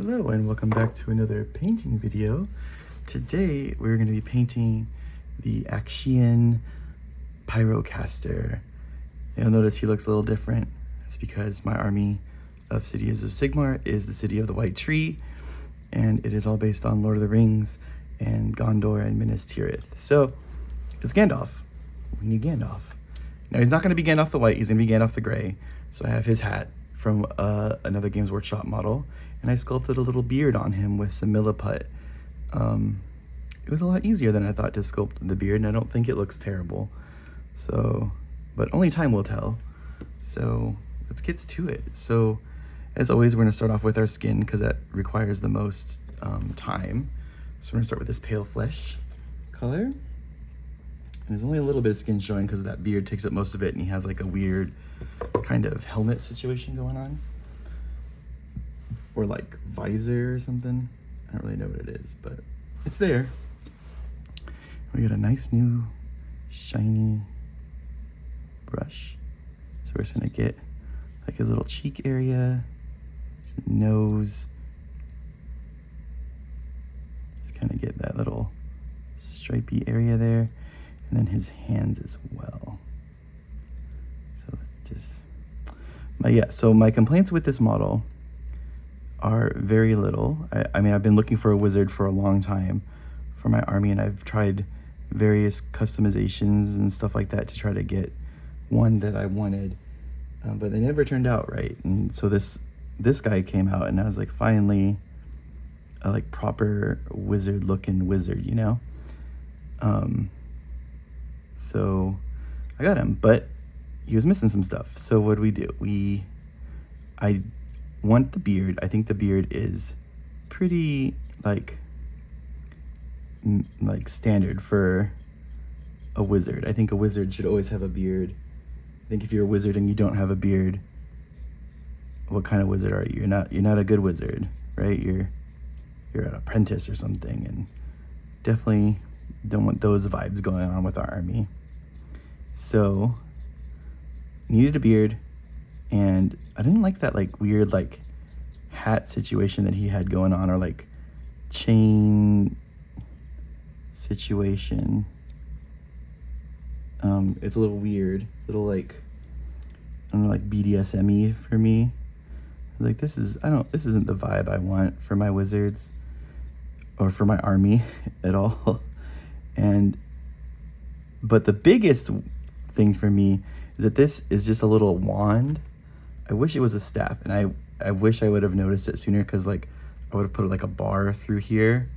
Hello and welcome back to another painting video. Today we're going to be painting the Aqshian Pyrocaster. You'll notice he looks a little different. That's because my army of cities of Sigmar is the city of the White Tree, and it is all based on Lord of the Rings and Gondor and Minas Tirith. So it's Gandalf. We need Gandalf. Now he's not going to be Gandalf the White, he's going to be Gandalf the Gray. So I have his hat from another Games Workshop model, and I sculpted a little beard on him with some milliput. It was a lot easier than I thought to sculpt the beard, and I don't think it looks terrible. So, but only time will tell. So let's get to it. So as always, we're gonna start off with our skin because that requires the most time. So we're gonna start with this pale flesh color. And there's only a little bit of skin showing because that beard takes up most of it, and he has like a weird kind of helmet situation going on, or like visor or something. I don't really know what it is, but it's there. We got a nice new shiny brush. So we're just gonna get like his little cheek area, his nose. Just kind of get that little stripey area there, and then his hands as well. So let's just, so my complaints with this model are very little. I mean, I've been looking for a wizard for a long time for my army, and I've tried various customizations and stuff like that to try to get one that I wanted, but they never turned out right. And so this guy came out, and I was like, finally, a like proper wizard looking wizard, you know? So I got him, but he was missing some stuff. So what do? I want the beard. I think the beard is pretty like standard for a wizard. I think a wizard should always have a beard. I think if you're a wizard and you don't have a beard, what kind of wizard are you? You're not a good wizard, right? You're an apprentice or something, and definitely don't want those vibes going on with our army. So needed a beard, and I didn't like that like weird like hat situation that he had going on, or like chain situation. It's a little weird, a little like, I don't know, like BDSM-y for me. Like this isn't the vibe I want for my wizards or for my army at all. But the biggest thing for me is that this is just a little wand. I wish it was a staff, and I wish I would have noticed it sooner, because like I would have put like a bar through here,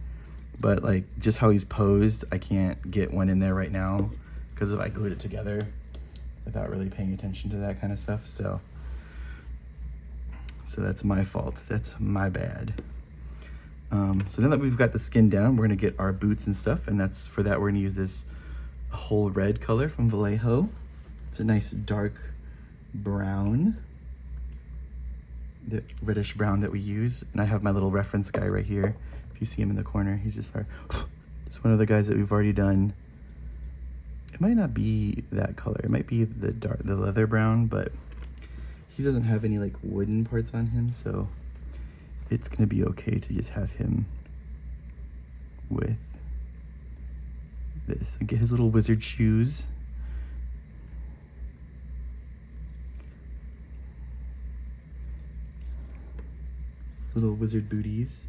but like just how he's posed, I can't get one in there right now because if I glued it together without really paying attention to that kind of stuff. So that's my fault. That's my bad. So now that we've got the skin down, we're gonna get our boots and stuff, and for that we're gonna use this whole red color from Vallejo. It's a nice dark brown, the reddish brown that we use. And I have my little reference guy right here. If you see him in the corner, he's just it's one of the guys that we've already done. It might not be that color. It might be the leather brown, but he doesn't have any like wooden parts on him, so it's gonna be okay to just have him with this. And get his little wizard shoes. Little wizard booties.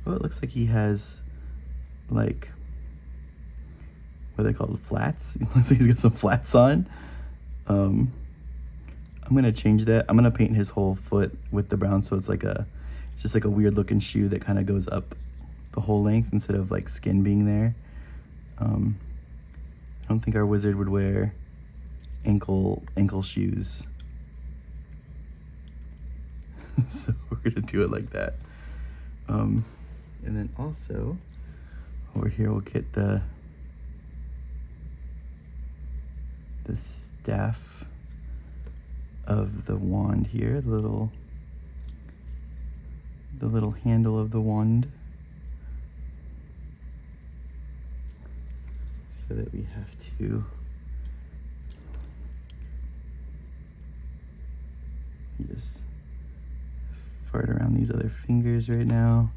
Oh, it looks like he has like, what are they called, flats? It looks like he's got some flats on. I'm gonna change that. I'm gonna paint his whole foot with the brown, so it's just like a weird looking shoe that kind of goes up the whole length instead of like skin being there. I don't think our wizard would wear ankle shoes. So we're gonna do it like that. And then also over here we'll get the staff of the wand here, the little handle of the wand, so that we have to just part around these other fingers right now.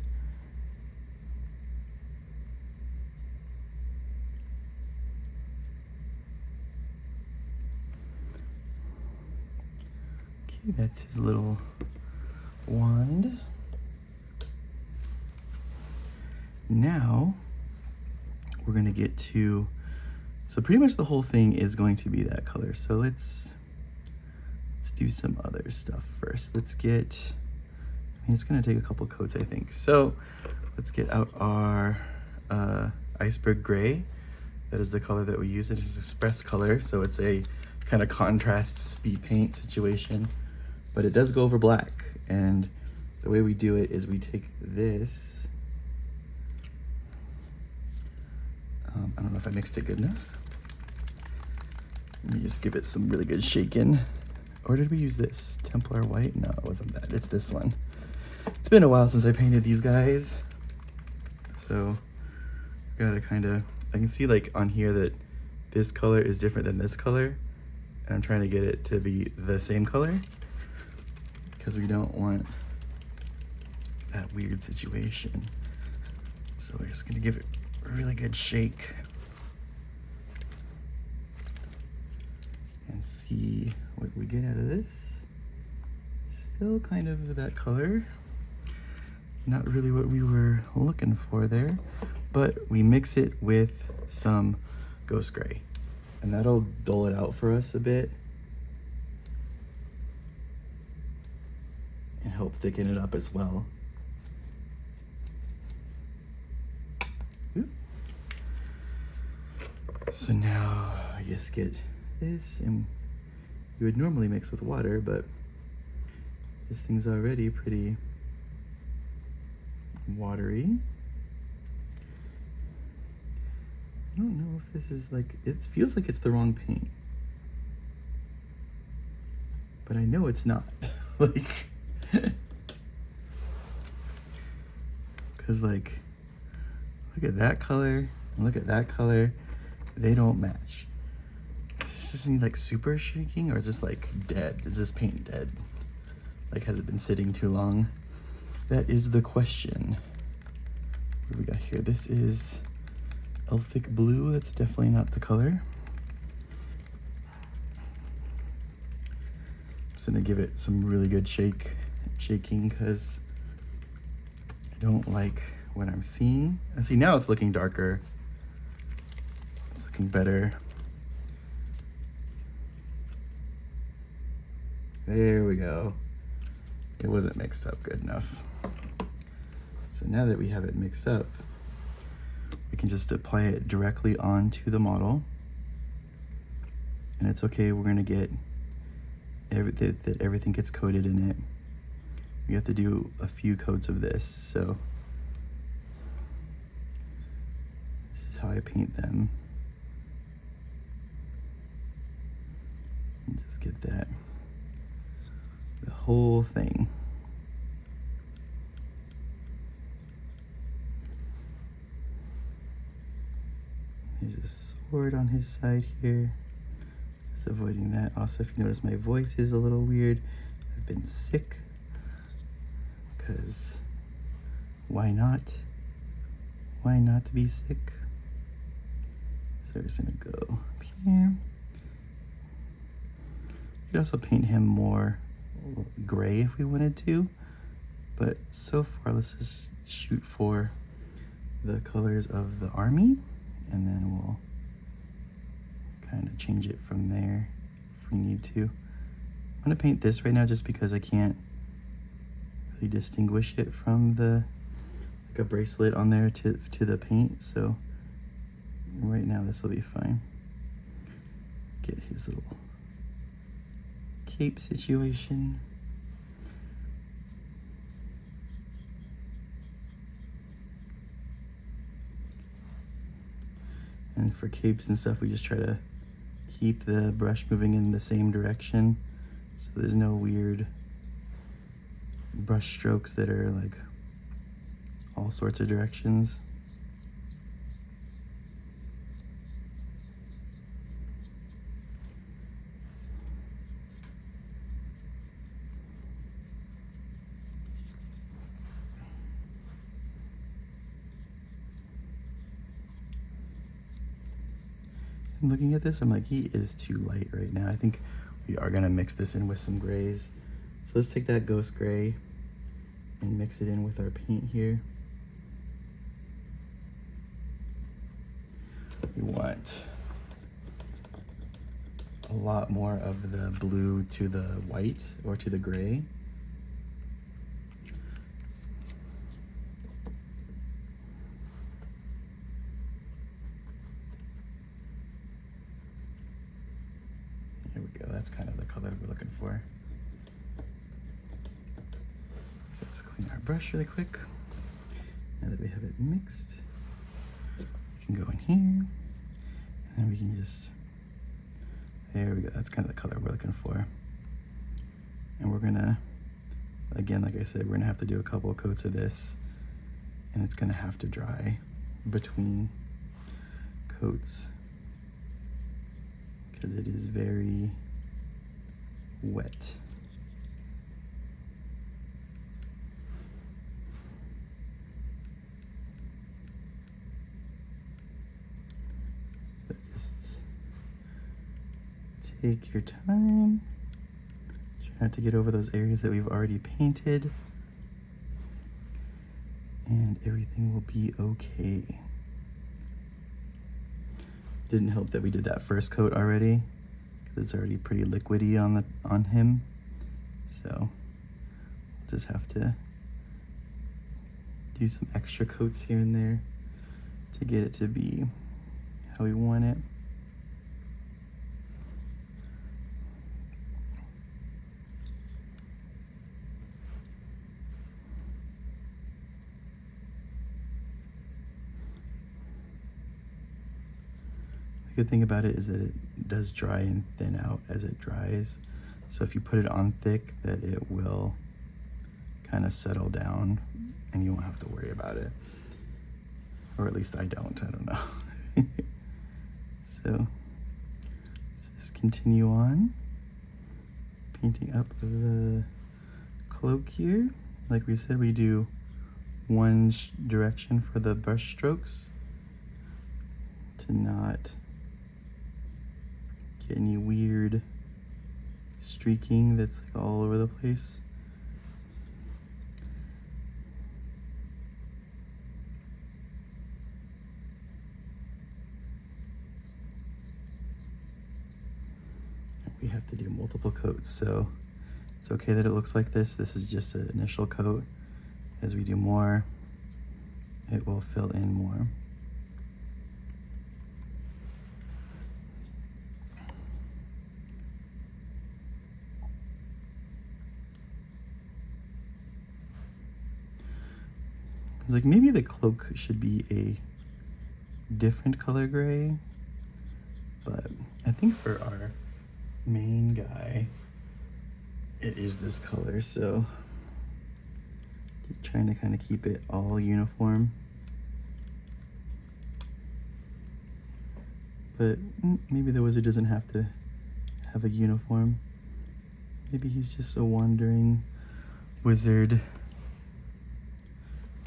Okay, that's his little wand. Now we're gonna get to, so pretty much the whole thing is going to be that color. So let's do some other stuff first. Let's get, I mean, it's gonna take a couple coats, I think. So let's get out our iceberg gray. That is the color that we use. It is express color, so it's a kind of contrast speed paint situation, but it does go over black. And the way we do it is we take this, I don't know if I mixed it good enough. Let me just give it some really good shaking. Or did we use this? Templar white? No, it wasn't that. It's this one. It's been a while since I painted these guys. So, gotta kind of, I can see like on here that this color is different than this color. And I'm trying to get it to be the same color, because we don't want that weird situation. So we're just gonna give it a really good shake and see what we get out of this. Still kind of that color. Not really what we were looking for there, but we mix it with some ghost gray, and that'll dull it out for us a bit and help thicken it up as well. Oop. So now I just get this, and you would normally mix with water, but this thing's already pretty watery. I don't know if this is like, it feels like it's the wrong paint, but I know it's not. Like, because like, look at that color and look at that color, they don't match. Is this like super shaking, or is this like dead? Is this paint dead? Like, has it been sitting too long? That is the question. What do we got here? This is Elphic Blue. That's definitely not the color. I'm just gonna give it some really good shaking, because I don't like what I'm seeing. And see, now it's looking darker. It's looking better. There we go. It wasn't mixed up good enough. So now that we have it mixed up, we can just apply it directly onto the model. And it's okay, we're gonna get that everything gets coated in it. We have to do a few coats of this, so this is how I paint them. And just get that, the whole thing. There's a sword on his side here. Just avoiding that. Also, if you notice, my voice is a little weird. I've been sick, because why not? Why not be sick? So we're just gonna go up here. You could also paint him more gray if we wanted to, but so far let's just shoot for the colors of the army, and then we'll kind of change it from there if we need to. I'm gonna paint this right now just because I can't really distinguish it from the, like a bracelet on there to the paint, so right now this will be fine. Get his little cape situation. And for capes and stuff, we just try to keep the brush moving in the same direction, so there's no weird brush strokes that are like all sorts of directions. And looking at this, I'm like, he is too light right now. I think we are gonna mix this in with some grays. So let's take that ghost gray and mix it in with our paint here. We want a lot more of the blue to the white or to the gray. There we go, that's kind of the color we're looking for. So let's clean our brush really quick. Now that we have it mixed, we can go in here, and then we can just, there we go, that's kind of the color we're looking for. And we're gonna, again, like I said, we're gonna have to do a couple of coats of this, and it's gonna have to dry between coats because it is very wet. So just take your time. Try not to get over those areas that we've already painted, and everything will be okay. Didn't help that we did that first coat already, because it's already pretty liquidy on him. So we'll just have to do some extra coats here and there to get it to be how we want it. The good thing about it is that it does dry and thin out as it dries. So if you put it on thick, that it will kind of settle down and you won't have to worry about it. Or at least I don't know. So let's just continue on painting up the cloak here. Like we said, we do one direction for the brush strokes to not get any weird streaking that's like all over the place. We have to do multiple coats, so it's okay that it looks like this. This is just an initial coat. As we do more, it will fill in more. Like maybe the cloak should be a different color gray, but I think for our main guy, it is this color, so trying to kind of keep it all uniform. But maybe the wizard doesn't have to have a uniform. Maybe he's just a wandering wizard.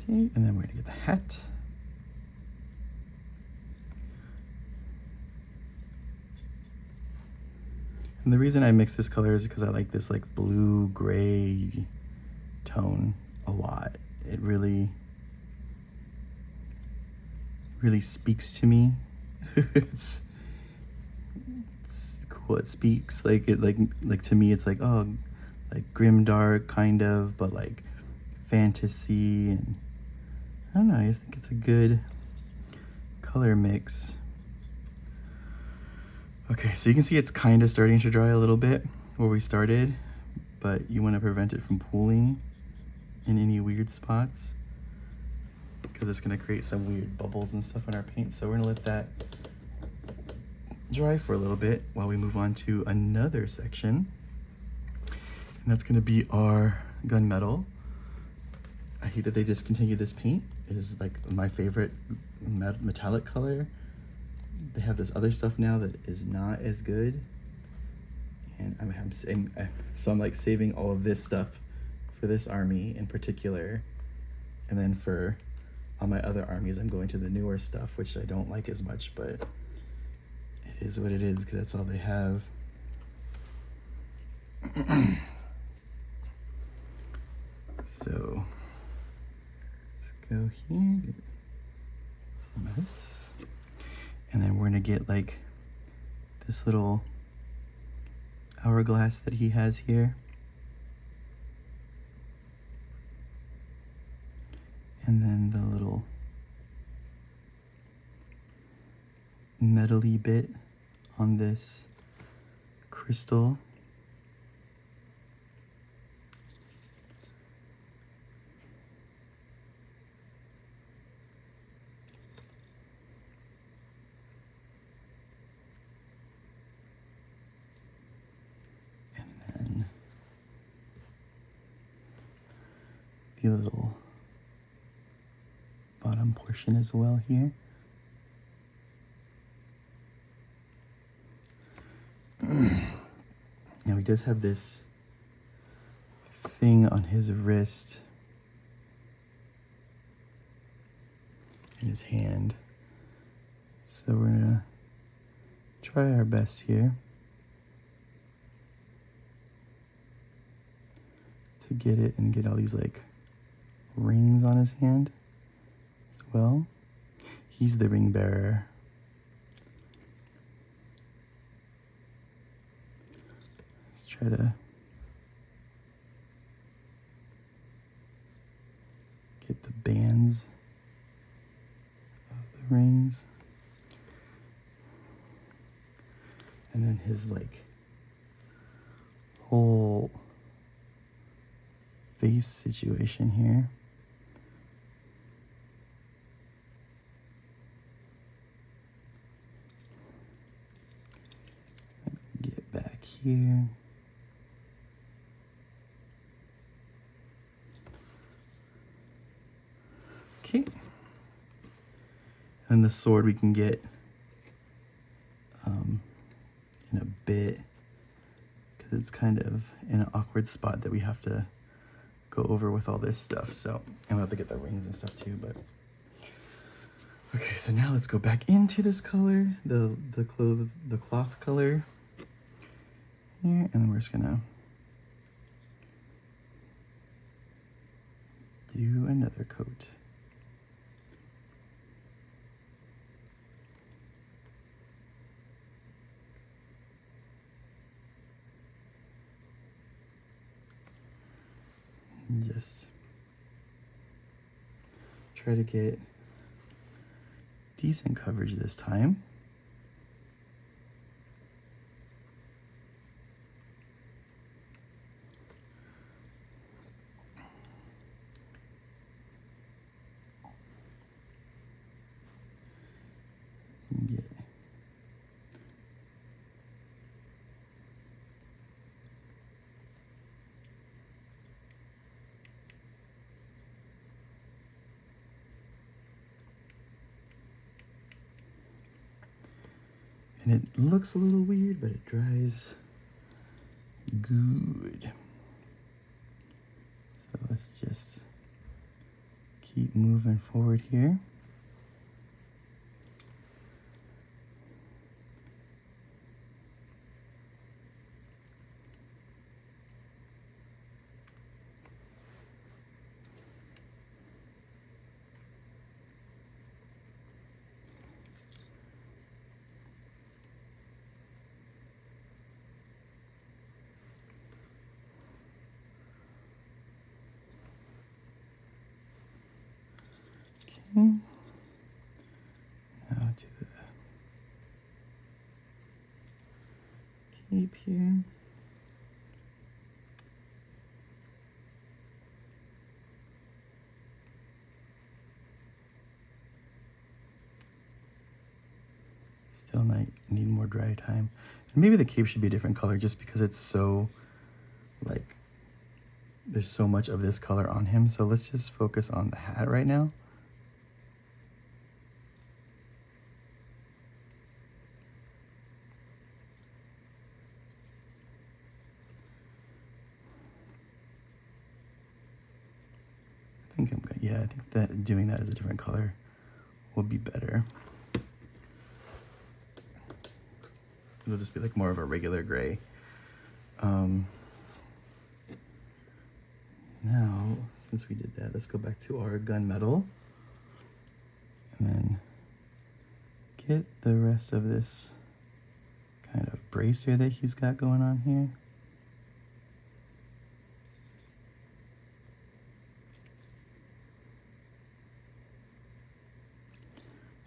Okay, and then we're gonna get the hat. And the reason I mix this color is because I like this like blue gray tone a lot. It really speaks to me. it's cool. It speaks like it like to me it's like, oh, like grim dark kind of, but like fantasy, and I don't know, I just think it's a good color mix. Okay, so you can see it's kind of starting to dry a little bit where we started, but you want to prevent it from pooling in any weird spots because it's going to create some weird bubbles and stuff on our paint. So we're going to let that dry for a little bit while we move on to another section, and that's going to be our gunmetal. I hate that they discontinued this paint. It is like my favorite metallic color. They have this other stuff now that is not as good, and I'm like saving all of this stuff for this army in particular, and then for all my other armies I'm going to the newer stuff, which I don't like as much, but it is what it is, because that's all they have. So let's go here, get some of this, and then we're gonna get like this little hourglass that he has here, and then the little metally bit on this crystal. The little bottom portion as well here. Now he does have this thing on his wrist and his hand. So we're gonna try our best here to get it and get all these like rings on his hand as well. He's the ring bearer. Let's try to get the bands of the rings. And then his like whole face situation here. Get back here. Okay. And the sword we can get in a bit, because it's kind of in an awkward spot that we have to go over with all this stuff. So I'm gonna have to get the rings and stuff too, but okay, so now let's go back into this color, the cloth color here, and then we're just gonna do another coat. Just try to get decent coverage this time. Get and it looks a little weird, but it dries good. So let's just keep moving forward here. Now to the cape here. Still need more dry time. And maybe the cape should be a different color just because it's so, like, there's so much of this color on him. So let's just focus on the hat right now. I think that doing that as a different color will be better. It'll just be like more of a regular gray. Now, since we did that, let's go back to our gunmetal and then get the rest of this kind of bracer that he's got going on here.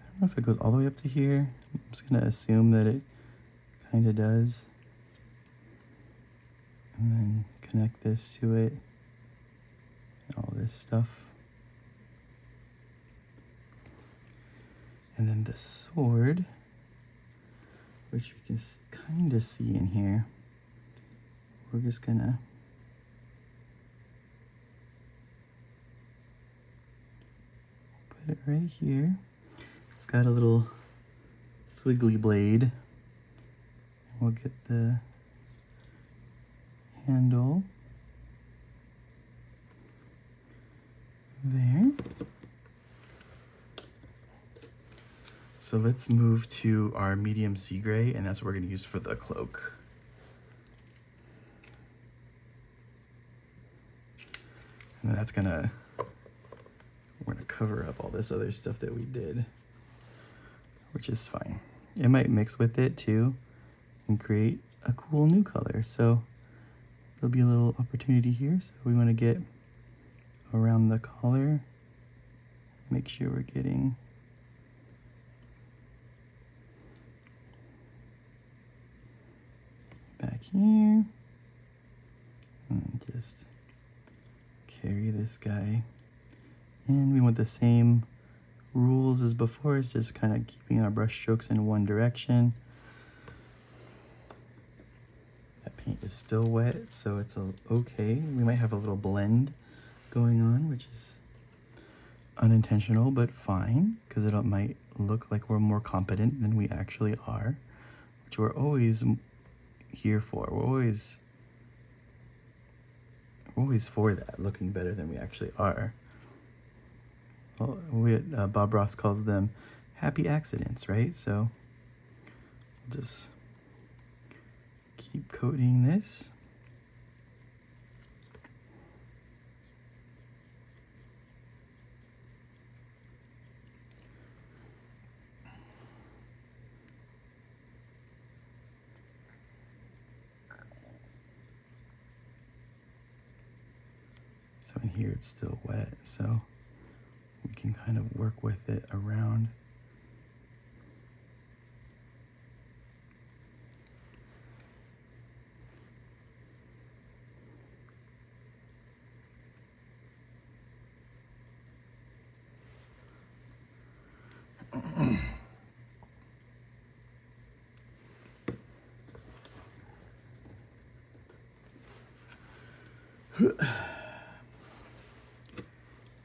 I don't know if it goes all the way up to here. I'm just gonna assume that it kind of does. And then connect this to it. All this stuff. And then the sword, which we can kind of see in here. We're just gonna put it right here. It's got a little squiggly blade. We'll get the handle there. So let's move to our medium sea gray, and that's what we're going to use for the cloak. And then we're gonna cover up all this other stuff that we did, which is fine. It might mix with it too and create a cool new color. So there'll be a little opportunity here. So we want to get around the collar, make sure we're getting back here, and just carry this guy in. We want the same rules as before. It's just kind of keeping our brush strokes in one direction. That paint is still wet, so it's okay. We might have a little blend going on, which is unintentional, but fine, because it might look like we're more competent than we actually are, which we're always here for. We're always for that, looking better than we actually are. Well, Bob Ross calls them happy accidents, right? So we'll just keep coating this. So in here it's still wet, so we can kind of work with it around.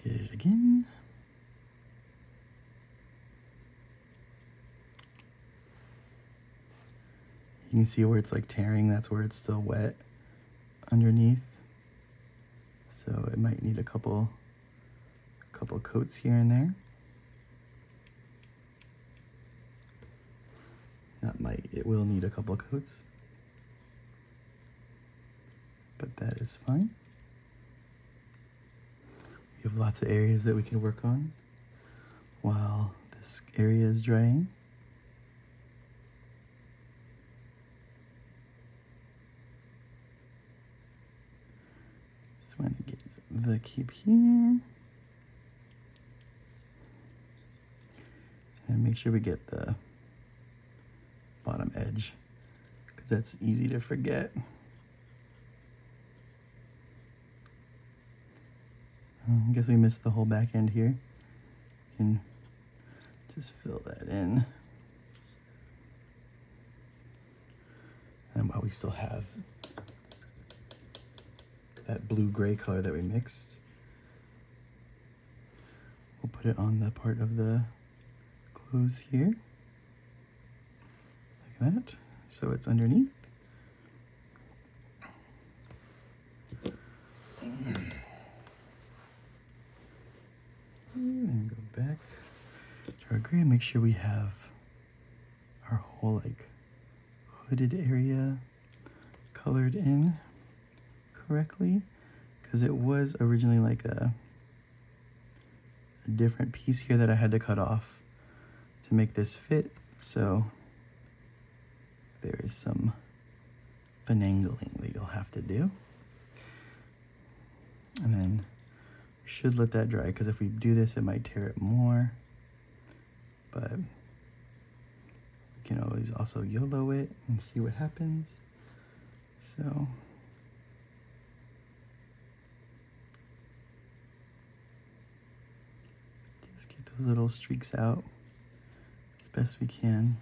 Get it again. You can see where it's like tearing, that's where it's still wet underneath. So it might need a couple coats here and there. It will need a couple coats. But that is fine. We have lots of areas that we can work on while this area is drying. Just want to get the keep here. And make sure we get the bottom edge, because that's easy to forget. I guess we missed the whole back end here. You can just fill that in. And while we still have that blue-gray color that we mixed, we'll put it on the part of the clothes here, like that, so it's underneath. And go back to our gray and make sure we have our whole like hooded area colored in correctly, because it was originally like a different piece here that I had to cut off to make this fit. So there is some finagling that you'll have to do. And then we should let that dry, because if we do this, it might tear it more. But we can always also YOLO it and see what happens. So just get those little streaks out as best we can.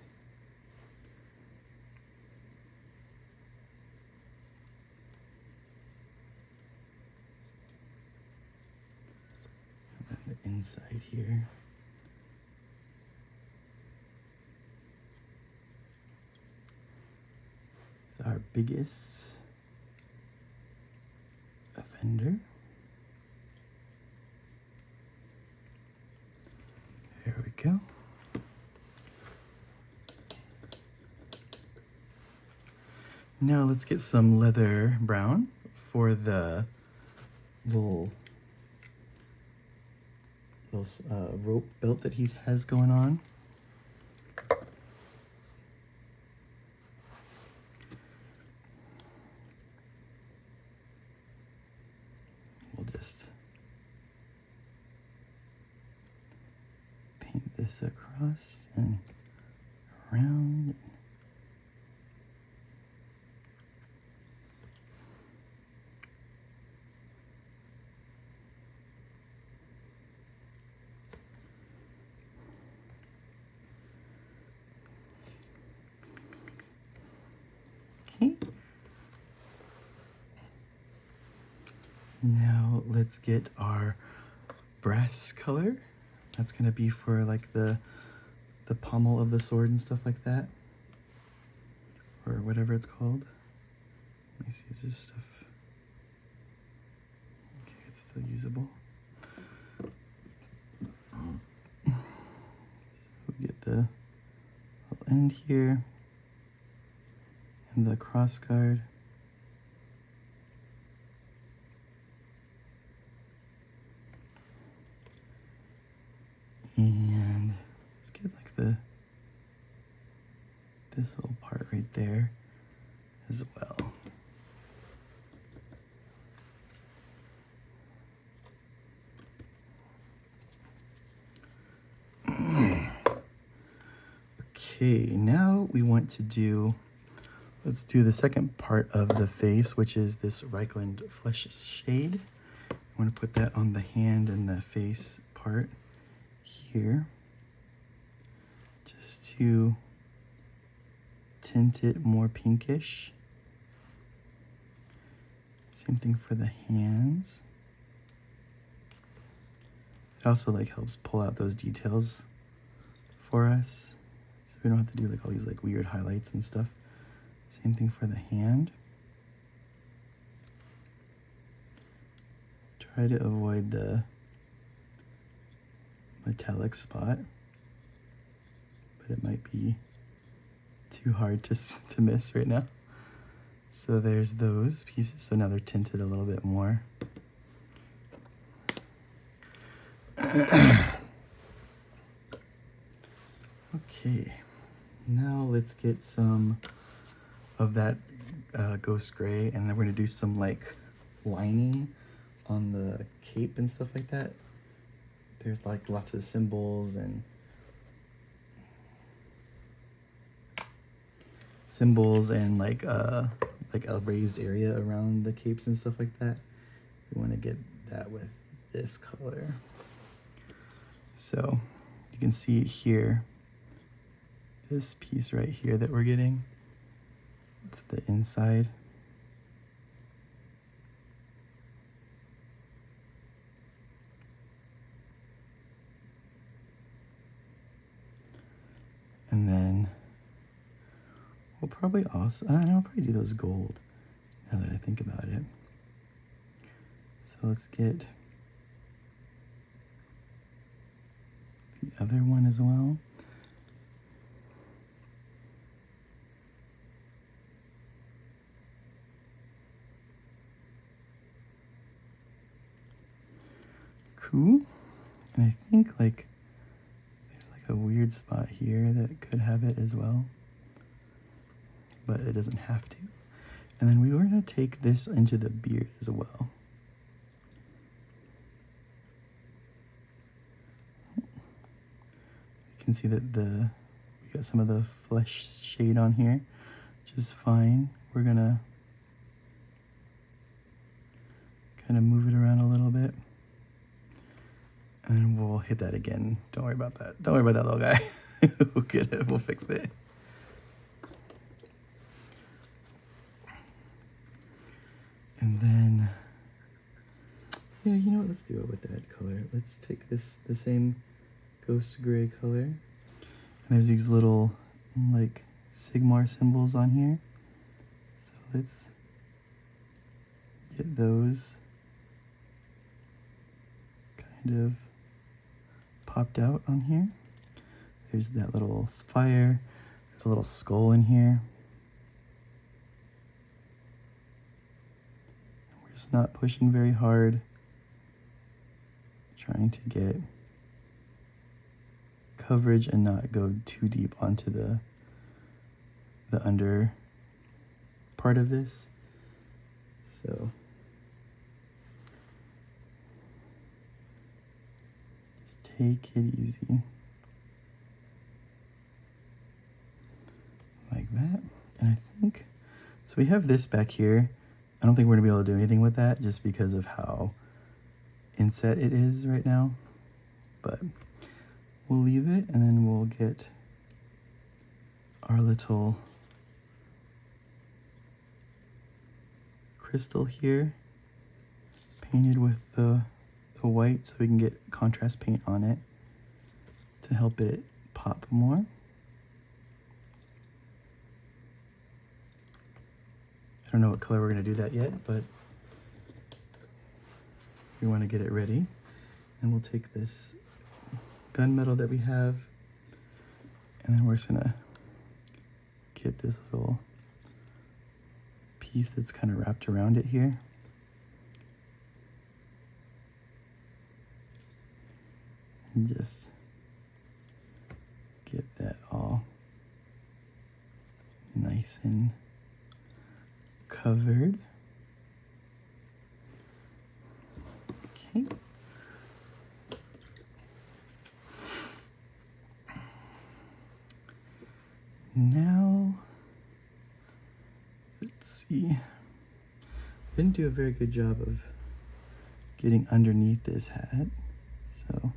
And then the inside here. Is our biggest offender. There we go. Now let's get some leather brown for the little rope belt that he has going on. We'll just paint this across and around. Okay. Now let's get our brass color. That's gonna be for like the pommel of the sword and stuff like that, or whatever it's called. Let me see, is this stuff? Okay, it's still usable. So we get the little end here and the cross guard. And let's get like this little part right there as well. Okay, now we want to do, let's do the second part of the face, which is this Reichland flesh shade. I want to put that on the hand and the face part here, just to tint it more pinkish. Same thing for the hands. It also like helps pull out those details for us, so we don't have to do like all these like weird highlights and stuff. Same thing for the hand. Try to avoid the metallic spot, but it might be too hard to miss right now. So there's those pieces. So now they're tinted a little bit more. Okay, now let's get some of that ghost gray, and then we're gonna do some like lining on the cape and stuff like that. There's like lots of symbols and like a raised area around the capes and stuff like that. We want to get that with this color. So you can see it here, this piece right here that we're getting, it's the inside. And then we'll probably also, I'll probably do those gold now that I think about it. So let's get the other one as well. 2. And I think like there's like a weird spot here that could have it as well, but it doesn't have to. And then we were gonna take this into the beard as well. You can see that we got some of the flesh shade on here, which is fine. We're gonna kind of move it around a little bit, and we'll hit that again. Don't worry about that. Don't worry about that little guy. We'll get it. We'll fix it. And then, yeah, you know what? Let's do it with that color. Let's take the same ghost gray color. And there's these little, like, Sigmar symbols on here. So let's get those kind of popped out on here. There's that little fire. There's a little skull in here. We're just not pushing very hard, trying to get coverage and not go too deep onto the under part of this. So just take it easy. Like that. And I think, so we have this back here. I don't think we're gonna be able to do anything with that just because of how inset it is right now. But we'll leave it, and then we'll get our little crystal here painted with the white so we can get contrast paint on it to help it pop more. I don't know what color we're going to do that yet, but we want to get it ready. And we'll take this gunmetal that we have, and then we're just going to get this little piece that's kind of wrapped around it here. And just get that all nice and covered. Okay. Now, let's see. I didn't do a very good job of getting underneath this hat, so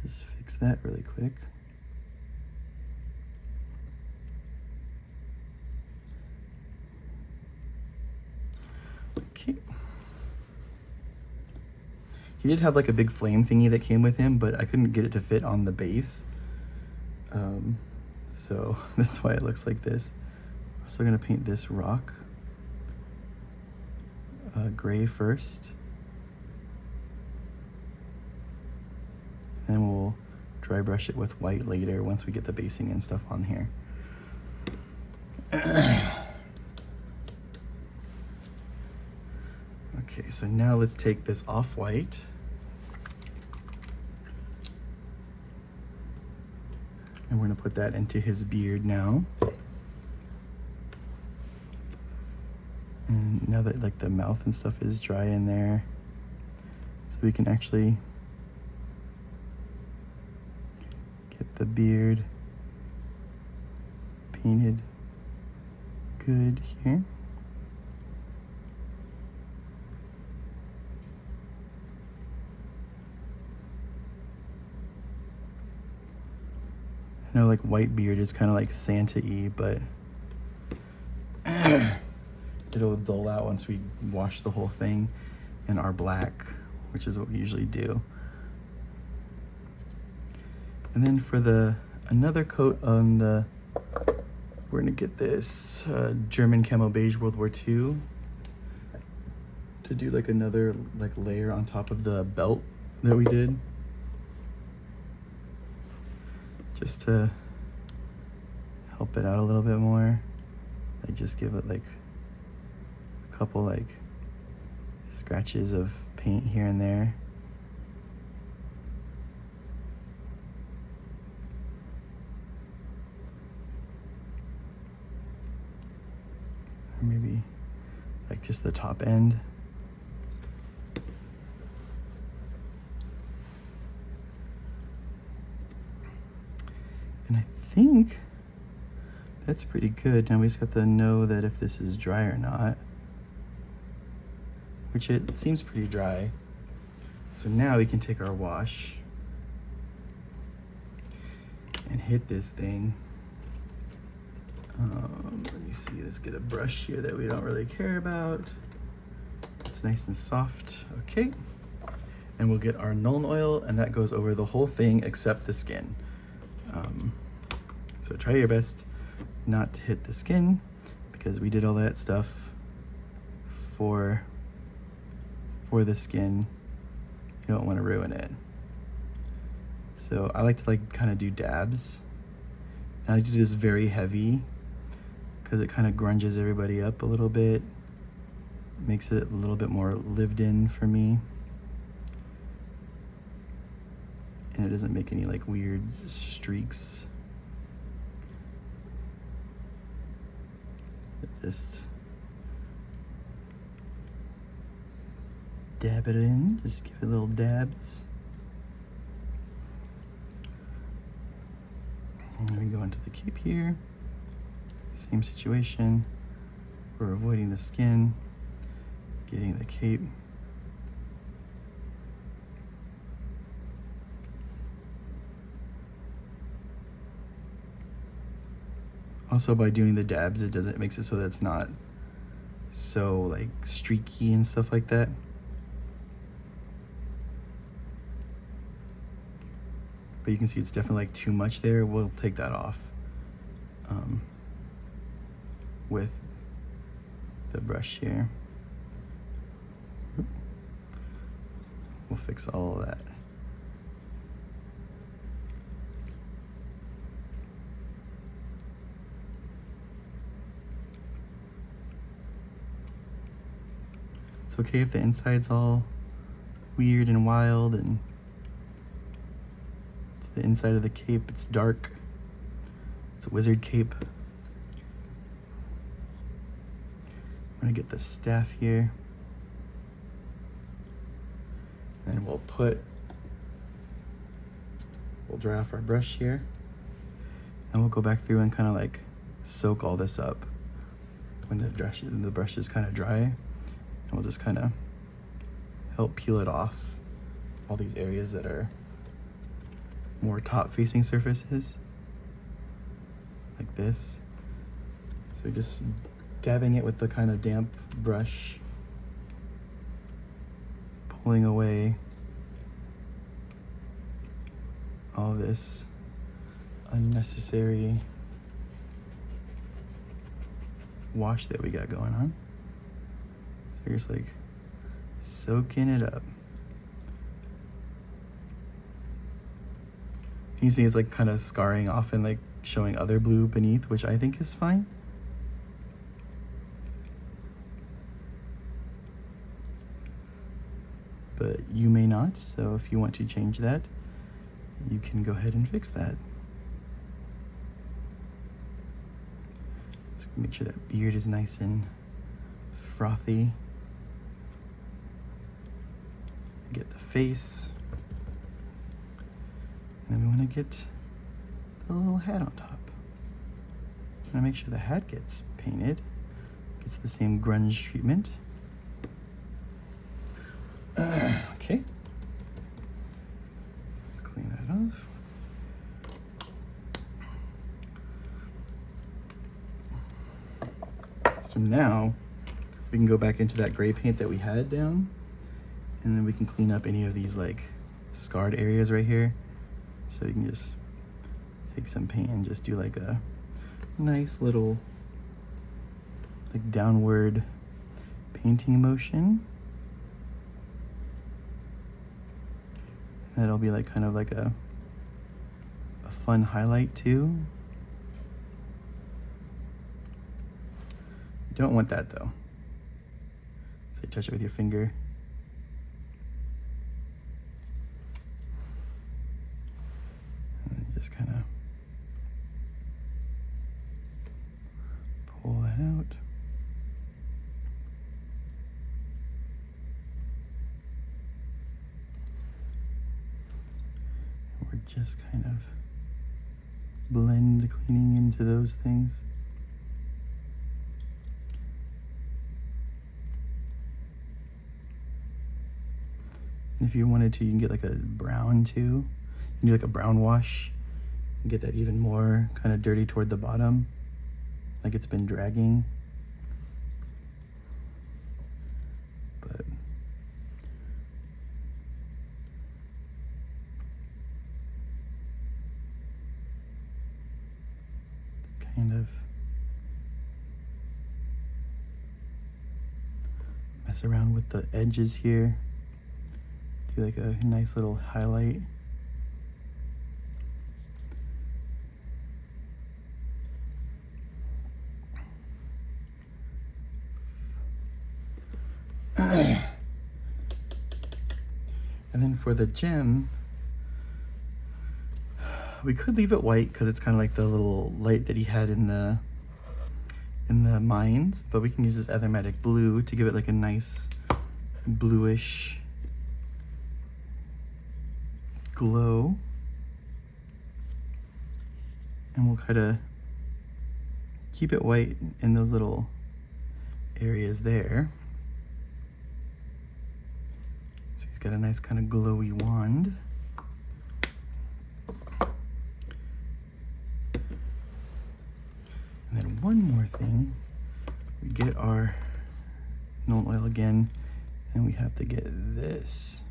let's just fix that really quick. Okay. He did have like a big flame thingy that came with him, but I couldn't get it to fit on the base. So that's why it looks like this. I'm also gonna paint this rock gray first. And we'll dry brush it with white later once we get the basing and stuff on here. Okay, so now let's take this off-white. And we're gonna put that into his beard now. And now that like the mouth and stuff is dry in there, so we can actually get the beard painted good here. I know like white beard is kind of like Santa-y, but it'll dull out once we wash the whole thing in our black, which is what we usually do. And then for another coat on we're gonna get this German camo beige World War II to do like another like layer on top of the belt that we did. Just to help it out a little bit more. Like just give it like a couple like scratches of paint here and there. like just the top end. And I think that's pretty good. Now we just have to know that if this is dry or not, which it seems pretty dry. So now we can take our wash and hit this thing. Let me see, let's get a brush here that we don't really care about. It's nice and soft, okay. And we'll get our Nuln Oil, and that goes over the whole thing except the skin. So try your best not to hit the skin, because we did all that stuff for the skin. You don't want to ruin it. So I like to like kind of do dabs. And I like to do this very heavy because it kind of grunges everybody up a little bit. Makes it a little bit more lived in for me. And it doesn't make any like weird streaks. Just dab it in, just give it little dabs. And then we go into the cape here. Same situation. We're avoiding the skin, getting the cape. Also, by doing the dabs, it makes it so that it's not so like streaky and stuff like that. But you can see it's definitely like too much there. We'll take that off with the brush here. We'll fix all of that. It's okay if the inside's all weird and wild, and the inside of the cape, it's dark. It's a wizard cape. I'm gonna get the staff here. And we'll dry off our brush here. And we'll go back through and kind of like soak all this up when the brush is kind of dry. And we'll just kind of help peel it off, all these areas that are more top facing surfaces, like this. So just dabbing it with the kind of damp brush, pulling away all this unnecessary wash that we got going on. So you're just like soaking it up. You see it's like kind of scarring off and like showing other blue beneath, which I think is fine. But you may not, so if you want to change that, you can go ahead and fix that. Just make sure that beard is nice and frothy. Get the face. And then we want to get the little hat on top. I'm gonna make sure the hat gets painted. Gets the same grunge treatment. Okay. Let's clean that off. So now we can go back into that gray paint that we had down, and then we can clean up any of these like scarred areas right here. So you can just take some paint and just do like a nice little like downward painting motion. That'll be like kind of like a fun highlight too. You don't want that though. So you touch it with your finger. And just kind of pull that out. or just kind of blend cleaning into those things. And if you wanted to, you can get like a brown too. You can do like a brown wash and get that even more kind of dirty toward the bottom, like it's been dragging. But it's kind of mess around with the edges here. Do like a nice little highlight. And then for the gem, we could leave it white because it's kind of like the little light that he had in the mines, but we can use this aromatic blue to give it like a nice bluish glow. And we'll kind of keep it white in those little areas there. So he's got a nice kind of glowy wand. And then one more thing, we get our Nuln Oil again, and we have to get this.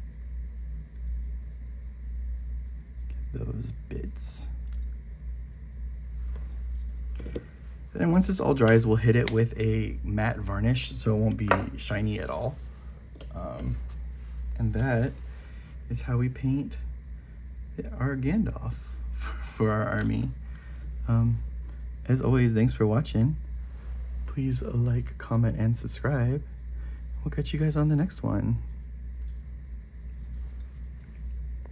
Get those bits. And then once this all dries, we'll hit it with a matte varnish so it won't be shiny at all. And that is how we paint our Gandalf for our army. As always, thanks for watching. Please like, comment, and subscribe. We'll catch you guys on the next one.